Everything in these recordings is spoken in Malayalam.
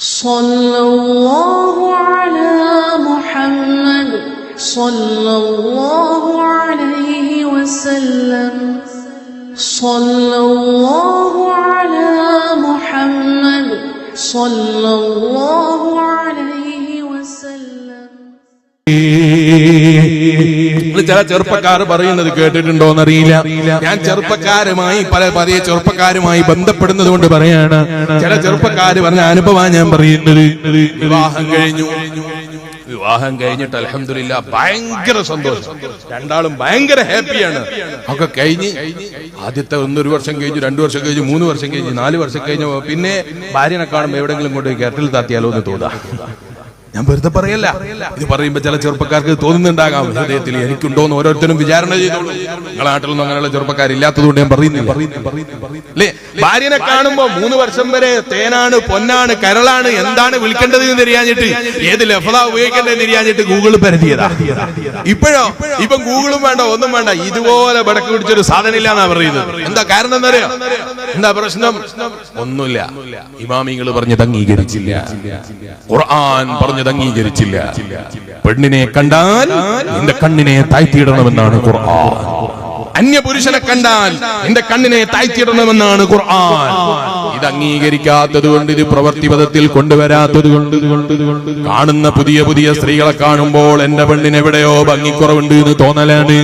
സല്ലല്ലാഹു അലാ മുഹമ്മദ് സല്ലല്ലാഹു അലൈഹി വസല്ലം സല്ലല്ലാഹു അലാ മുഹമ്മദ് സല്ലല്ലാഹു അലൈഹി വസല്ലം. ചില ചെറുപ്പക്കാർ പറയുന്നത് കേട്ടിട്ടുണ്ടോന്നറിയില്ല. ഞാൻ ചെറുപ്പക്കാരുമായി പല ചെറുപ്പക്കാരുമായി ബന്ധപ്പെടുന്നത് കൊണ്ട് പറയാണ്. ചില ചെറുപ്പക്കാർ പറഞ്ഞ അനുഭവം ഞാൻ പറയുന്നത്. വിവാഹം കഴിഞ്ഞിട്ട് അൽഹംദുലില്ലാ ഭയങ്കര സന്തോഷം, രണ്ടാളും ഭയങ്കര ഹാപ്പിയാണ്. ഒക്കെ കഴിഞ്ഞ് ആദ്യത്തെ 1 വർഷം കഴിഞ്ഞു, 2 വർഷം കഴിഞ്ഞു, 3 വർഷം കഴിഞ്ഞു, 4 വർഷം കഴിഞ്ഞു. പിന്നെ ഭാര്യനെ കാണുമ്പോൾ എവിടെങ്കിലും കൊണ്ട് കെട്ടിൽ താത്തിയാലോ എന്ന് തോന്നാ. ഞാൻ വെറുതെ പറയല്ല, ഇത് പറയുമ്പോ ചില ചെറുപ്പക്കാർക്ക് തോന്നുന്നുണ്ടാകാം ഹൃദയത്തിൽ എനിക്കുണ്ടോന്ന്. ഓരോരുത്തരും വിചാരണ ചെയ്തോളൂ. നിങ്ങളുടെ നാട്ടിലൊന്നും അങ്ങനെയുള്ള ചെറുപ്പക്കാരില്ലാത്തതുകൊണ്ട് ഞാൻ പറയുന്നില്ല. അല്ലേ, ഭാര്യനെ കാണുമ്പോ 3 വർഷം വരെ തേനാണ്, പൊന്നാണ്, കരളാണ്, എന്താണ് വിളിക്കേണ്ടത് എന്ന് അറിയാഞ്ഞിട്ട്, ഏത് ലഫ്ള ഉപയോഗിക്കേണ്ടതെന്ന് അറിയാഞ്ഞിട്ട് ഗൂഗിൾ പരതിയതാ. ഇപ്പൊ ഗൂഗിളും വേണ്ട, ഒന്നും വേണ്ട, ഇതുപോലെ ബടക്ക് പിടിച്ചൊരു സാധനം ഇല്ല എന്നാ പറയുന്നത്. എന്താ കാരണം എന്നറിയാം? എന്താ പ്രശ്നം? ഒന്നുമില്ല. ഇമാമിങ്ങൾ പറഞ്ഞത് അംഗീകരിച്ചില്ല, ഖുർആൻ പറഞ്ഞത് അംഗീകരിച്ചില്ല. പെണ്ണിനെ കണ്ടാൽ നിന്റെ കണ്ണിനെ താഴ്ത്തിയിടണമെന്നാണ് ഖുർആൻ. അന്യപുരുഷനെ കണ്ടാൽ നിന്റെ കണ്ണിനെ താഴ്ത്തിയിടണമെന്നാണ് ഖുർആൻ. ഇത് അംഗീകരിക്കാത്തത് കൊണ്ട്, ഇത് പ്രവൃത്തിപഥത്തിൽ കൊണ്ടുവരാത്തത് കൊണ്ട്, കാണുന്ന പുതിയ പുതിയ സ്ത്രീകളെ കാണുമ്പോൾ എന്റെ പെണ്ണിന് എവിടെയോ ഭംഗിക്കുറവുണ്ട് എന്ന് തോന്നലാണ്,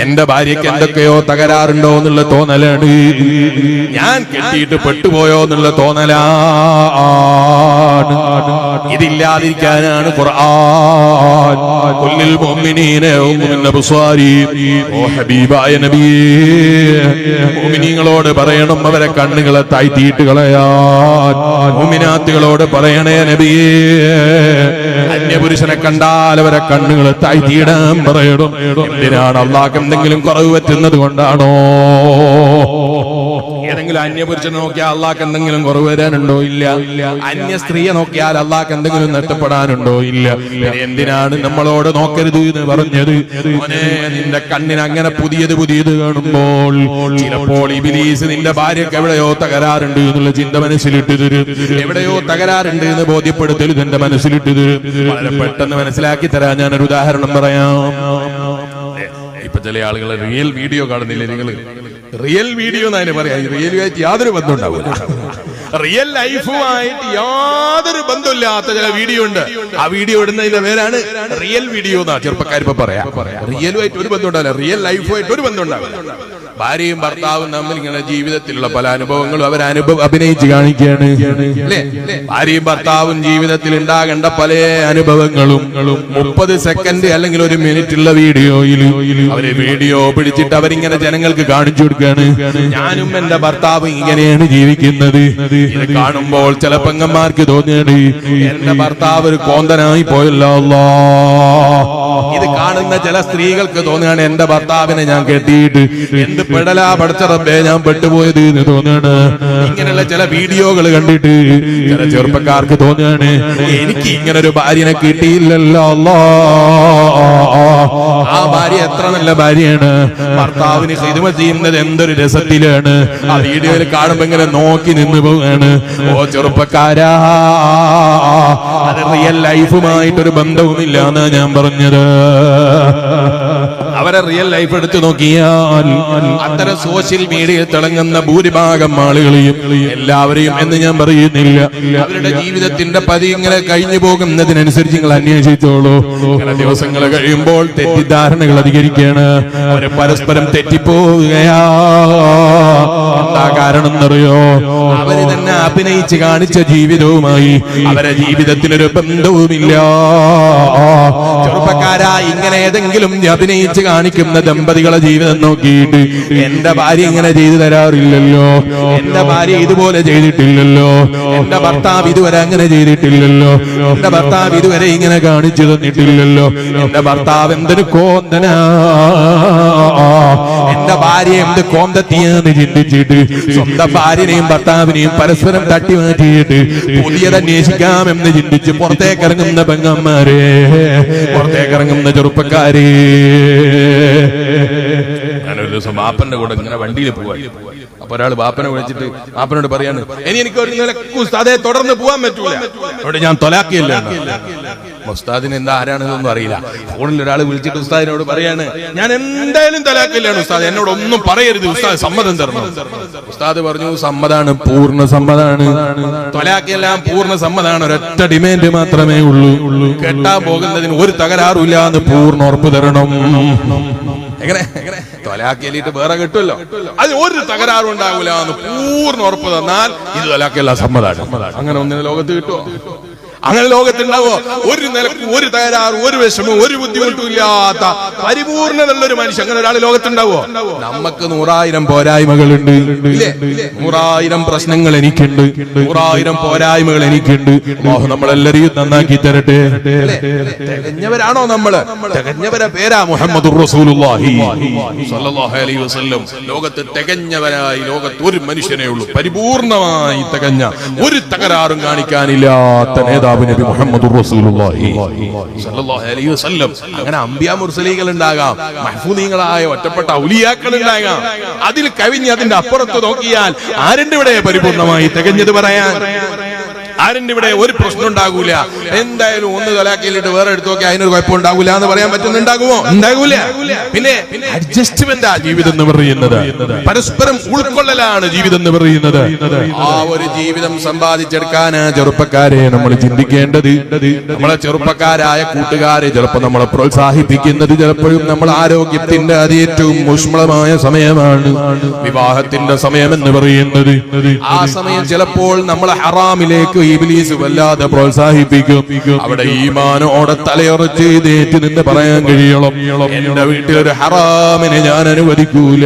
എന്റെ ഭാര്യയ്ക്ക് എന്തൊക്കെയോ തകരാറുണ്ടോ എന്നുള്ള തോന്നലാണ്, ഞാൻ കെട്ടിയിട്ട് പെട്ടുപോയോ എന്നുള്ള തോന്നലാണ്. ഇതില്ലാതിരിക്കാനാണ് ഖുർആൻ കുല്ലിൽ മുഅ്മിനീന യൗമുൻ അബ്സാരി, ഓ ഹബീബായ നബിയേ, മുഅ്മിനീങ്ങളോട് പറയണം അവരെ കണ്ണുകളെ താഴ്ത്തിയിട്ട് കളയാൻ. മുഅ്മിനാത്തുകളോട് പറയണേ നബിയേ, അന്യപുരുഷനെ കണ്ടാൽ അവരെ കണ്ണുകളെ താഴ്ത്തിയിടാൻ പറയണം. എന്തിനാണ്? അള്ളാഹ്ക്ക് എന്തെങ്കിലും കുറവ് പറ്റുന്നത് കൊണ്ടാണോ? ഏതെങ്കിലും അന്യപുരുഷനെ നോക്കിയാൽ അള്ളാഹ്ക്ക് എന്തെങ്കിലും കുറവ് വരാനുണ്ടോ? ഇല്ല. അന്യ സ്ത്രീയെ നോക്കിയാൽ അള്ളാഹ്ക്ക് എന്തെങ്കിലും നഷ്ടപ്പെടാനുണ്ടോ? ഇല്ല. എന്തിനാണ് നമ്മളോട് നോക്കരുത് എന്ന് പറഞ്ഞത്? നിന്റെ കണ്ണിന് അങ്ങനെ പുതിയത് കാണുമ്പോൾ ചിലപ്പോൾ ഇബ്ലീസ് നിന്റെ ഭാര്യക്ക് എവിടെയോ തകരാറുണ്ട് എന്നുള്ള ചിന്ത മനസ്സിലിട്ട് തരും, എവിടെയോ തകരാറുണ്ട് എന്ന് ബോധ്യപ്പെടുത്തൽ എന്റെ മനസ്സിലിട്ട് തരും. വളരെ പെട്ടെന്ന് മനസ്സിലാക്കി തരാൻ ഞാനൊരു ഉദാഹരണം പറയാം. ഇപ്പൊ ചില ആളുകൾ റിയൽ വീഡിയോ കാണുന്നില്ലേ? നിങ്ങൾ റിയൽ വീഡിയോ എന്നതിന് പറയാം. റിയലുമായിട്ട് യാതൊരു ബന്ധം ഉണ്ടാവില്ല. റിയൽ ലൈഫുമായിട്ട് യാതൊരു ബന്ധമില്ലാത്ത ചില വീഡിയോ ഉണ്ട്. ആ വീഡിയോ ഇടുന്നതിന്റെ പേരാണ് റിയൽ വീഡിയോ എന്നാ ചെറുപ്പക്കാർ ഇപ്പൊ പറയാം. റിയലുമായിട്ട് ഒരു ബന്ധം ഉണ്ടാവില്ല, റിയൽ ലൈഫുമായിട്ട് ഒരു ബന്ധം ഉണ്ടാവില്ല. ഭാര്യയും ഭർത്താവും തമ്മിൽ ഇങ്ങനെ ജീവിതത്തിലുള്ള പല അനുഭവങ്ങളും അഭിനയിച്ച് കാണിക്കുകയാണ്. ഭാര്യയും ഭർത്താവും ജീവിതത്തിൽ ഉണ്ടാകേണ്ട പല അനുഭവങ്ങളും 30 സെക്കൻഡ് അല്ലെങ്കിൽ 1 മിനിറ്റ് ഉള്ള വീഡിയോയിൽ അവര് വീഡിയോ പിടിച്ചിട്ട് അവരിങ്ങനെ ജനങ്ങൾക്ക് കാണിച്ചു കൊടുക്കുകയാണ്. ഞാനും എന്റെ ഭർത്താവും ഇങ്ങനെയാണ് ജീവിക്കുന്നത്. ഇത് കാണുമ്പോൾ ചില പെങ്ങന്മാർക്ക് തോന്നിയാണ് എന്റെ ഭർത്താവ് ഒരു കോന്തനായി പോയല്ലോ. ഇത് കാണുന്ന ചില സ്ത്രീകൾക്ക് തോന്നുകയാണ് എന്റെ ഭർത്താവിനെ ഞാൻ കെട്ടിയിട്ട് എന്ത് പെടലാ പഠിച്ച റബ്ബേ ഞാൻ പെട്ടുപോയത് എന്ന് തോന്നുകയാണ്. ഇങ്ങനെയുള്ള ചില വീഡിയോകൾ കണ്ടിട്ട് ചില ചെറുപ്പക്കാർക്ക് തോന്നുകയാണ് എനിക്ക് ഇങ്ങനെ ഒരു ഭാര്യനെ കിട്ടിയില്ലല്ലോ. ആ ഭാര്യ എത്ര നല്ല ഭാര്യയാണ്, ഭർത്താവിന് ഖിദ്മത്ത് ചെയ്യുന്നത് എന്തൊരു രസത്തിലാണ്. ആ വീഡിയോയിൽ കാണുമ്പോ ഇങ്ങനെ നോക്കി നിന്ന് പോവുകയാണ്. ഓ ചെറുപ്പക്കാരാ, അത് റിയൽ ലൈഫുമായിട്ടൊരു ബന്ധവുമില്ല എന്നാ ഞാൻ പറഞ്ഞത്. അവരെ റിയൽ ലൈഫ് എടുത്തു നോക്കിയാൽ അത്തരം സോഷ്യൽ മീഡിയയിൽ തിളങ്ങുന്ന ഭൂരിഭാഗം ആളുകളെയും, എല്ലാവരെയും എന്ന് ഞാൻ പറയുന്നില്ല, അവരുടെ ജീവിതത്തിന്റെ പതി ഇങ്ങനെ കഴിഞ്ഞു പോകുന്നതിനനുസരിച്ച് നിങ്ങൾ അന്വേഷിച്ചോളൂ. ചില ദിവസങ്ങൾ കഴിയുമ്പോൾ തെറ്റിദ്ധാരണകൾ അധികരിക്കുകയാണ്. അവര് പരസ്പരം തെറ്റിപ്പോവുകയാ. എന്താ കാരണം എന്നറിയോ? അവര് തന്നെ അഭിനയിച്ച് കാണിച്ച ജീവിതവുമായി അവരെ ജീവിതത്തിനൊരു ബന്ധവുമില്ല. ചെറുപ്പക്കാരാ, ഇങ്ങനെ ഏതെങ്കിലും അഭിനയിച്ച് കാണിക്കുന്ന ദമ്പതികളെ ജീവിതം നോക്കിയിട്ട് എന്റെ ഭാര്യ ഇങ്ങനെ ചെയ്തു തരാറില്ലല്ലോ, എന്റെ ഭാര്യ ഇതുപോലെ ചെയ്തിട്ടില്ലല്ലോ, എന്റെ ഭർത്താവ് ഇതുവരെ അങ്ങനെ ചെയ്തിട്ടില്ലല്ലോ, എന്റെ ഭർത്താവ് ഇതുവരെ ഇങ്ങനെ കാണിച്ചു തന്നിട്ടില്ലല്ലോ, എന്റെ ഭർത്താവ് എന്തൊരു കോന്തനാ, എന്റെ ഭാര്യ എന്ത് കോന്തത്തിയാന്ന് ചിന്തിച്ചിട്ട് സ്വന്തം ഭാര്യനെയും ഭർത്താവിനെയും പരസ്പരം തട്ടി മാറ്റിയിട്ട് പുതിയത് അന്വേഷിക്കാമെന്ന് ചിന്തിച്ച് പുറത്തേക്കിറങ്ങുന്ന പെങ്ങന്മാരെ, പുറത്തേക്കിറങ്ങുന്ന ചെറുപ്പക്കാരെ, ഞാനൊരു ദിവസം ബാപ്പന്റെ കൂടെ ഇങ്ങനെ വണ്ടിയിൽ പോവാ. അപ്പൊ ഒരാൾ ബാപ്പനെ വിളിച്ചിട്ട് ബാപ്പനോട് പറയാണ്, എനിക്ക് ഒരു നിലക്ക് ഉസ്താദെ തുടർന്ന് പോകാൻ പറ്റൂല, അവിടെ ഞാൻ തൊലാക്കിയല്ല. ഉസ്താദിന് എന്താ ആരാണെന്നൊന്നും അറിയില്ല. ഫോണിൽ ഒരാൾ വിളിച്ചിട്ട് ഉസ്താദിനോട് പറയാണ്, ഞാൻ എന്തായാലും തലാക്കില്ലാണ് ഉസ്താദ്, എന്നോട് ഒന്നും പറയരുത്, ഉസ്താദ് സമ്മതം തരണം. ഉസ്താദ് പറഞ്ഞു, സമ്മതാണ്, പൂർണ്ണ സമ്മതാണ്. തൊലാക്കെല്ലാം പൂർണ്ണ സമ്മതാണ്, ഒരൊറ്റ ഡിമാൻഡ് മാത്രമേ ഉള്ളൂ, കെട്ടാൻ പോകുന്നതിന് ഒരു തകരാറില്ല എന്ന് പൂർണ്ണ ഉറപ്പ് തരണം. എങ്ങനെ തൊലാക്കിയിട്ട് വേറെ കിട്ടുമല്ലോ, അത് ഒരു തകരാറും ഉണ്ടാവില്ല എന്ന് പൂർണ്ണ ഉറപ്പ് തന്നാൽ ഇത് തൊലാക്കെല്ലാം സമ്മതാണ്. അങ്ങനെ ഒന്നിനെ ലോകത്ത് കിട്ടുമോ? അങ്ങനെ ലോകത്തുണ്ടാവോ? ഒരു നിലക്ക് ഒരു തകരാറ്, ഒരു വിഷമം, ഒരു ബുദ്ധിമുട്ടും ഇല്ലാത്ത പരിപൂർണതയുള്ളൊരു മനുഷ്യൻ അങ്ങനെ ഒരാൾ ലോകത്തുണ്ടാവോ? നമുക്ക് 100,000 പോരായ്മകളുണ്ട്, 100,000 പ്രശ്നങ്ങൾ എനിക്കുണ്ട്, 100,000 പോരായ്മകൾ എനിക്കുണ്ട്. അല്ലാഹു നമ്മളെല്ലാരെയും നന്നാക്കി തരട്ടെ. തികഞ്ഞവരാണോ നമ്മള്? തികഞ്ഞവരെ പേരാ മുഹമ്മദുർ റസൂലുള്ളാഹി സ്വല്ലല്ലാഹു അലൈഹി വസല്ലം. ലോകത്ത് തികഞ്ഞവരായി ലോകത്ത് ഒരു മനുഷ്യനേ ഉള്ളൂ, പരിപൂർണമായി തികഞ്ഞ, ഒരു തകരാറും കാണിക്കാനില്ലാത്ത നേതാവ് നബി മുഹമ്മദുർ റസൂലുള്ളാഹി സ്വല്ലല്ലാഹു അലൈഹി വസല്ലം. അങ്ങനെ അംബിയാ മുർസലീങ്ങൾ ഉണ്ടാകാം, മഹ്ഫൂദീങ്ങളായ ഒറ്റപ്പെട്ട ഔലിയാക്കൾ ഉണ്ടാകാം. അതിൽ കവിഞ്ഞ് അതിന്റെ അപ്പുറത്ത് നോക്കിയാൽ ആരുടെ ഇവിടെ പരിപൂർണമായി തികഞ്ഞത് പറയാൻ? ആരുടെ ഇവിടെ ഒരു പ്രശ്നം ഉണ്ടാകൂല. എന്തായാലും ഒന്ന് തലാക്കിയിട്ട് വേറെ എടുത്തു നോക്കി അതിനൊരു കുഴപ്പമുണ്ടാകൂല എന്ന് പറയാൻ പറ്റുന്നുണ്ടാകുമോ? ഉണ്ടാകൂല. പിന്നെ അഡ്ജസ്റ്റ്മെന്റാ ജീവിതം എന്ന് പറയുന്നത്, പരസ്പരം ഉൾക്കൊള്ളലാണ് ജീവിതം എന്ന് പറയുന്നത്. ആ ഒരു ജീവിതം സമ്പാദിച്ചെടുക്കാൻ ചെറുപ്പക്കാരെ നമ്മൾ ചിന്തിക്കേണ്ടത്. നമ്മളെ ചെറുപ്പക്കാരായ കൂട്ടുകാരെ ചിലപ്പോൾ നമ്മളെ പ്രോത്സാഹിപ്പിക്കുന്നത് ചിലപ്പോഴും നമ്മൾ ആരോഗ്യത്തിന്റെ അത് ഏറ്റവും ഊഷ്മളമായ സമയമാണ്, വിവാഹത്തിന്റെ സമയം എന്ന് പറയുന്നത്. ആ സമയം ചിലപ്പോൾ നമ്മളെ ഹറാമിലേക്ക് ഇബ്ലീസ് വല്ലാതെ പ്രോത്സാഹിപ്പിക്കും. അവിടെ ഈമാനോടെ തലയുറച്ച് ഇതേറ്റ് നിന്ന് പറയാൻ കഴിയണം, എന്റെ വീട്ടിലൊരു ഹറാമിനെ ഞാൻ അനുവദിക്കൂല.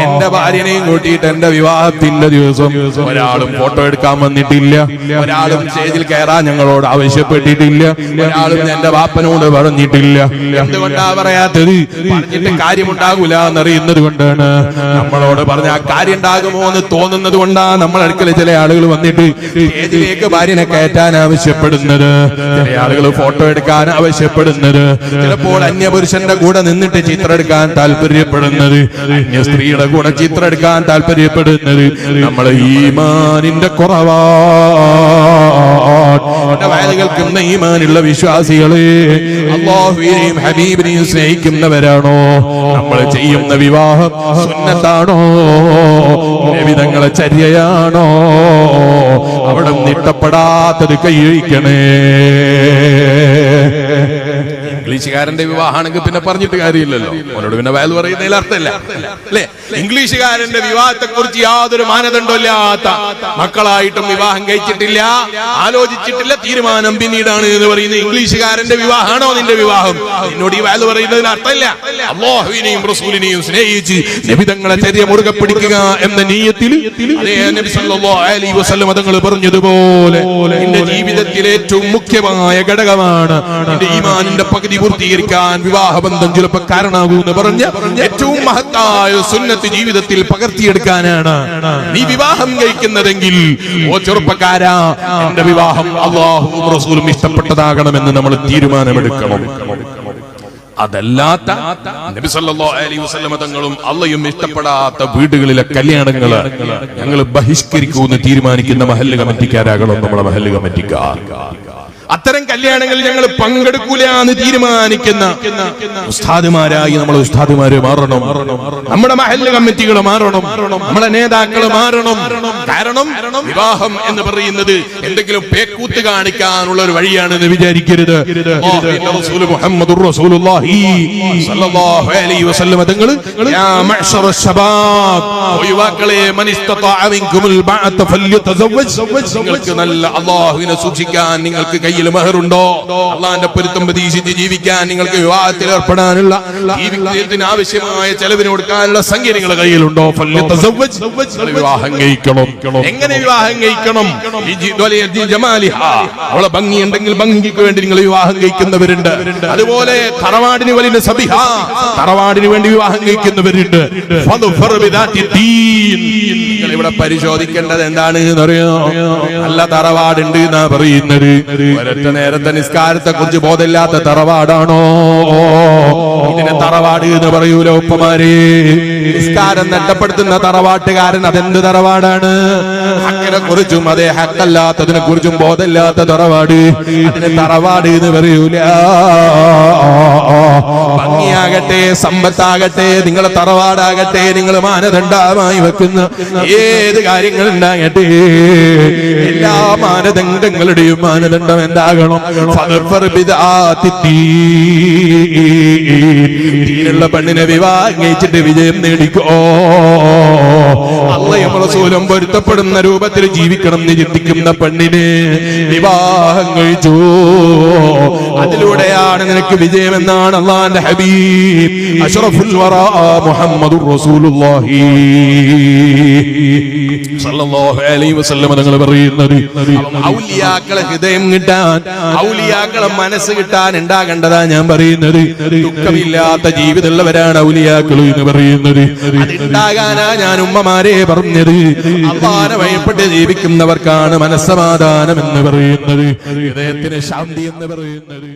എന്റെ ഭാര്യനെയും കൂട്ടിയിട്ട് എന്റെ വിവാഹത്തിന്റെ ദിവസം ഒരാളും ഫോട്ടോ എടുക്കാൻ വന്നിട്ടില്ല, ഒരാളും സ്റ്റേജിൽ കയറാൻ ഞങ്ങളോട് ആവശ്യപ്പെട്ടിട്ടില്ല, ഒരാളും എന്റെ വാപ്പനോട് പറഞ്ഞിട്ടില്ല. എന്തുകൊണ്ടാ പറയാത്തത്? പറഞ്ഞിട്ട് കാര്യമുണ്ടാകൂല എന്നറിയുന്നത് കൊണ്ടാണ്. നമ്മളോട് പറഞ്ഞ ആ കാര്യം ഉണ്ടാകുമോ എന്ന് തോന്നുന്നത് കൊണ്ടാ നമ്മൾ അടുക്കള ചില ആളുകൾ വന്നിട്ട് സ്റ്റേജിലേക്ക് ഭാര്യനെ കയറ്റാൻ ആവശ്യപ്പെടുന്നത്, ചില ആളുകൾ ഫോട്ടോ എടുക്കാൻ ആവശ്യപ്പെടുന്നത്, ചിലപ്പോൾ അന്യപുരുഷന്റെ കൂടെ നിന്നിട്ട് ചിത്രം എടുക്കാൻ താല്പര്യപ്പെടുന്നത്, അന്യ സ്ത്രീയുടെ കൂടെ ചിത്രം എടുക്കാൻ താല്പര്യപ്പെടുന്നത് നമ്മളെ ഈമാനിന്റെ കുറവാ. കേൾക്കുന്ന ഈമാനുള്ള വിശ്വാസികളെ, അല്ലാഹുവിനെയും ഹബീബിനെയും സ്നേഹിക്കുന്നവരാണോ? നമ്മൾ ചെയ്യുന്ന വിവാഹം സുന്നത്താണോ? നബിതങ്ങളെ ചര്യയാണോ? അവിടെ നിട്ടപ്പെടാത്തത് കൈയ്യഴിക്കണേ. ഇംഗ്ലീഷുകാരന്റെ വിവാഹമാണെങ്കിൽ പിന്നെ പറഞ്ഞിട്ട് കാര്യമില്ലല്ലോ, അവനോട് പിന്നെ വയൽ പറയുന്നതിൽ അർത്ഥമില്ല അല്ലെ? ഇംഗ്ലീഷുകാരന്റെ വിവാഹത്തെ കുറിച്ച് യാതൊരു മാനദണ്ഡമില്ലാത്ത മക്കളായിട്ടും വിവാഹം കഴിച്ചിട്ടില്ല, ആലോചിച്ചിട്ടില്ല, തീരുമാനം പിന്നീടാണ് എന്ന് പറയുന്ന ഇംഗ്ലീഷുകാരന്റെ വിവാഹമാണോ നിന്റെ വിവാഹം? നിന്നോട് ഈ വയൽ പറയുന്നതിന് അർത്ഥമില്ല. അല്ലാഹുവിനെയും റസൂലിനെയും സ്നേഹിച്ച് നബിതങ്ങളെ ചര്യ മുറുകെ പിടിക്കുക എന്ന നിയ്യത്തിൽ നബി സല്ലല്ലാഹു അലൈഹി വസല്ലം തങ്ങൾ പറഞ്ഞതുപോലെ നിന്റെ ജീവിതത്തിലെ ഏറ്റവും മുഖ്യമായ ഘടകമാണ് നിന്റെ ഈമാനിന്റെ പകുതി പൂർത്തീകരിക്കാൻ വിവാഹബന്ധം ചിലപ്പോൾ കാരണമാകുമെന്ന് പറഞ്ഞ ഏറ്റവും മഹത്തായ സുന്നത്ത് ജീവിതത്തിൽ പകർത്തിയെടുക്കാനാണ് നീ വിവാഹം കഴിക്കുന്നതെങ്കിൽ, ഓ ചെറുപ്പക്കാരാ, എന്റെ വിവാഹം അല്ലാഹുവും റസൂലും ഇഷ്ടപ്പെട്ടതാകണമെന്ന് നമ്മൾ തീരുമാനമെടുക്കണം. അതല്ലാത്ത നബി സല്ലല്ലാഹു അലൈഹി വസല്ലം തങ്ങളും അള്ളയും ഇഷ്ടപ്പെടാത്ത വീടുകളിലെ കല്യാണങ്ങൾ ഞങ്ങൾ ബഹിഷ്കരിക്കുമെന്ന് തീരുമാനിക്കുന്ന മഹല്ല് കമ്മിറ്റിക്കാരാകണം നമ്മളെ മഹല്ല് കമ്മിറ്റിക്കാർ. അത്തരം കല്യാണങ്ങളിൽ ഞങ്ങൾ പങ്കെടുക്കൂല എന്ന് തീരുമാനിക്കുന്ന ഉസ്താദുമാരായി നമ്മൾ ഉസ്താദുമാര് മാറണം, നമ്മുടെ മഹല്ല് കമ്മിറ്റികൾ മാറണം, നമ്മുടെ നേതാക്കൾ മാറണം. കാരണം വിവാഹം എന്ന് പറയുന്നത് എന്തെങ്കിലും പേക്കൂത്ത് കാണിക്കാനുള്ള ഒരു വഴിയാണെന്ന് വിചാരിക്കരുത്. മുഹമ്മദുർ റസൂലുള്ളാഹി സ്വല്ലല്ലാഹു അലൈഹി വസല്ലം തങ്ങൾ യാ മഅ്ശറ ശബാബ്, യുവാക്കളെ, മൻ ഇസ്തതാഅ മിൻകുമുൽ ബഅത ഫല്യതസവ്വജ്, നിങ്ങൾക്ക് നല്ല അല്ലാഹുവിനെ സൂക്ഷിക്കാൻ നിങ്ങൾക്ക് മഹറുണ്ടോ? അള്ളാന്റെ പൊരുത്തം പ്രതീക്ഷിച്ച് ജീവിക്കാൻ നിങ്ങൾക്ക് വിവാഹത്തിൽ ഏർപ്പെടാനുള്ള ജീവിതത്തിന് ആവശ്യമായ ചെലവിന് കൊടുക്കാനുള്ള സംഖ്യ നിങ്ങളുടെ കയ്യിലുണ്ടോ? വിവാഹം കഴിക്കണം. എങ്ങനെ വിവാഹം കഴിക്കണം? അവളെ ഭംഗിയുണ്ടെങ്കിൽ ഭംഗിക്ക് വേണ്ടി നിങ്ങൾ വിവാഹം കഴിക്കുന്നവരുണ്ട്. അതുപോലെ തറവാടിന് വലിയ സബിഹ, തറവാടിന് വേണ്ടി വിവാഹം കഴിക്കുന്നവരുണ്ട്. നിങ്ങൾ ഇവിടെ പരിശോധിക്കേണ്ടത് എന്താണ് എന്നറിയോ? നല്ല തറവാടുണ്ട് എന്നാ പറയുന്നത്. നേരത്തെ നിസ്കാരത്തെ കുറിച്ച് ബോധമില്ലാത്ത തറവാടാണോ? ഇതിനെ തറവാട് എന്ന് പറയൂലോ ഉപ്പമാരെ. നിസ്കാരം നഷ്ടപ്പെടുത്തുന്ന തറവാട്ടുകാരൻ അതെന്ത് തറവാടാണ്? ഹക്കിനെ കുറിച്ചും അതേ ഹക്കല്ലാത്തതിനെ കുറിച്ചും ബോധമില്ലാത്ത തറവാട്, അതിനെ തറവാട് എന്ന് പറയൂല. ഭംഗിയാകട്ടെ, സമ്പത്താകട്ടെ, നിങ്ങളെ തറവാടാകട്ടെ, നിങ്ങൾ മാനദണ്ഡമായി വെക്കുന്ന ഏത് കാര്യങ്ങൾ ഉണ്ടാകട്ടെ, എല്ലാ മാനദണ്ഡങ്ങളുടെയും മാനദണ്ഡം എന്താകണം? ദീനുള്ള പെണ്ണിനെ വിവാഹം കഴിച്ചിട്ട് വിജയം നേടിക്കോ. അള്ളയും റസൂലും പൊരുത്തപ്പെടുന്ന രൂപത്തിൽ ജീവിക്കണം എന്ന് ചിന്തിക്കുന്ന പെണ്ണിനെ വിവാഹം കഴിച്ചു. അതിലൂടെയാണ് നിനക്ക് വിജയം എന്നാണ് അള്ളാന്റെ ഹബീബ് അഷ്റഫുൽ വറാ മുഹമ്മദുർ റസൂലുള്ളാഹി സല്ലല്ലാഹു അലൈഹി വസല്ലം തങ്ങൾ പറയുന്നത്. ഔലിയാക്കളെ ഹൃദയം കിട്ടാൻ, ഔലിയാക്കളെ മനസ്സ് കിട്ടാൻ ഉണ്ടാകേണ്ടതാ ഞാൻ പറയുന്നത്. ദുഃഖമില്ലാത്ത ജീവിതമുള്ളവരാണ് ഔലിയാക്കൾ എന്ന് പറയുന്നത്. അതുണ്ടാകാനാ ഞാൻ ഉമ്മമാരെ പറഞ്ഞത്. അള്ളാനെ ഭയപ്പെട്ട് ജീവിക്കുന്നവർക്കാണ് മനസ്സമാധാനം എന്ന് പറയുന്നത്, ഹൃദയത്തിന് ശാന്തി എന്ന് പറയുന്നത്.